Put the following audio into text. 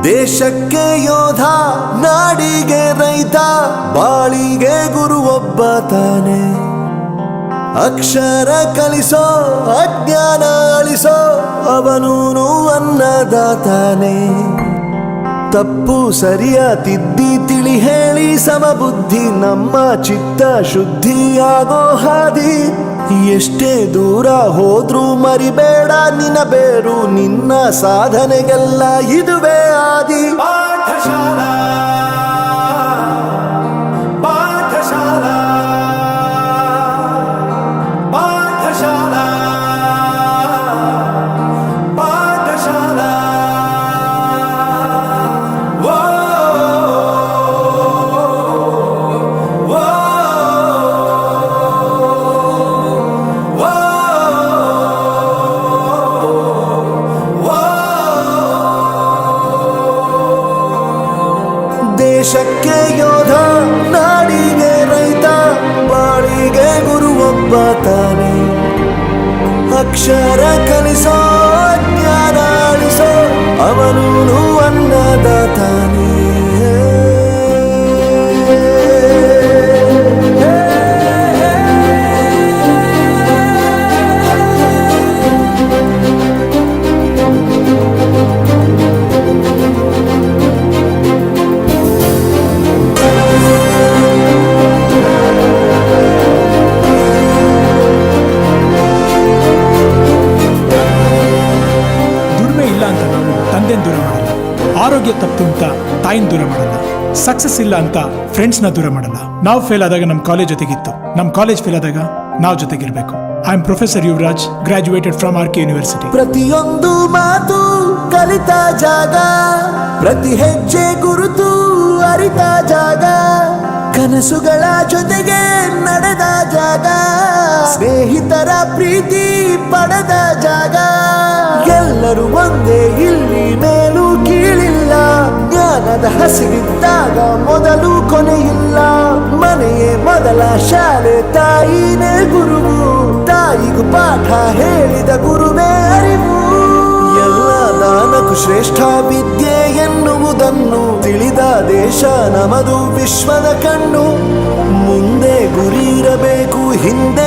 ದೇಶಕ್ಕೆ ಯೋಧ, ನಾಡಿಗೆ ರೈತ, ಬಾಳಿಗೆ ಗುರು ಒಬ್ಬ ತಾನೆ. ಅಕ್ಷರ ಕಲಿಸೋ, ಅಜ್ಞಾನ ಅಳಿಸೋ, ಅವನೂನು ಅನ್ನದಾತಾನೆ. ತಪ್ಪು ಸರಿಯ ತಿದ್ದಿ ತಿಳಿ ಹೇಳಿ ಸಮಬುದ್ಧಿ ನಮ್ಮ ಚಿತ್ತ ಶುದ್ಧಿಯಾಗೋ ಹಾದಿ. ಎಷ್ಟೇ ದೂರ ಹೋದ್ರೂ ಮರಿಬೇಡ ನಿನ್ನ ಬೇರು, ನಿನ್ನ ಸಾಧನೆಗೆಲ್ಲ ಇದುವೇ ಆದಿ. ಪಾಠಶಾಲಾ ಪಾಠಶಾಲಾ ಪಾಠಶಾಲಾ ಪಾಠಶಾಲಾ. ದೇಶಕ್ಕೆ ಯೋಧ, ನಾಡಿಗೆ ರೈತ, ಬಾಳಿಗೆ ಗುರು ಒಬ್ಬ ತಾನೆ. ಅಕ್ಷರ ಕಲಿಸೋ, ಜ್ಞಾನ ಅಳಿಸೋ, ಅವನೂನು ಅನ್ನದಾತಾನೆ. ದೂರ ಮಾಡಲ್ಲ, ಆರೋಗ್ಯ ತಪ್ಪು ಅಂತ ತಾಯಿನ ದೂರ ಮಾಡಲ್ಲ, ಸಕ್ಸಸ್ ಇಲ್ಲ ಅಂತ ಫ್ರೆಂಡ್ಸ್ನ ದೂರ ಮಾಡಲ್ಲ. ನಾವು ಫೇಲ್ ಆದಾಗ ನಮ್ಮ ಕಾಲೇಜ್ ಜೊತೆಗಿತ್ತು, ನಮ್ಮ ಕಾಲೇಜ್ ಫೇಲ್ ಆದಾಗ ನಾವು ಜೊತೆಗಿರ್ಬೇಕು. I am professor Yuvraj, graduated from R K university. ಪ್ರತಿಯೊಂದು ಮಾತು ಕಲಿತ ಜಾಗ, ಪ್ರತಿ ಹೆಜ್ಜೆ ಗುರುತು ಅರಿತ ಜಾಗ, ಕನಸುಗಳ ಜೊತೆಗೆ ನಡೆದ ಜಾಗ, ಸ್ನೇಹಿತರ ಪ್ರೀತಿ ಪಡೆದ ಜಾಗ. ಎಲ್ಲರೂ ಒಂದೇ, ಇಲ್ಲಿ ಮೇಲೂ ಕೀಳಿಲ್ಲ, ಜ್ಞಾನದ ಹಸಿವಿದ್ದಾಗ ಮೊದಲು ಕೊನೆಯಿಲ್ಲ. ಮನೆಯೇ ಮೊದಲ ಶಾಲೆ, ತಾಯಿನೇ ಗುರುವು, ತಾಯಿಗೂ ಪಾಠ ಹೇಳಿದ ಗುರುವೇ ಅರಿವು. ಎಲ್ಲ ದಾನಕ್ಕೂ ಶ್ರೇಷ್ಠ ವಿದ್ಯೆ ಎನ್ನುವುದನ್ನು ತಿಳಿದ ದೇಶ ನಮದು, ವಿಶ್ವದ ಕಣ್ಣು. ಮುಂದೆ ಗುರಿ ಇರಬೇಕು, ಹಿಂದೆ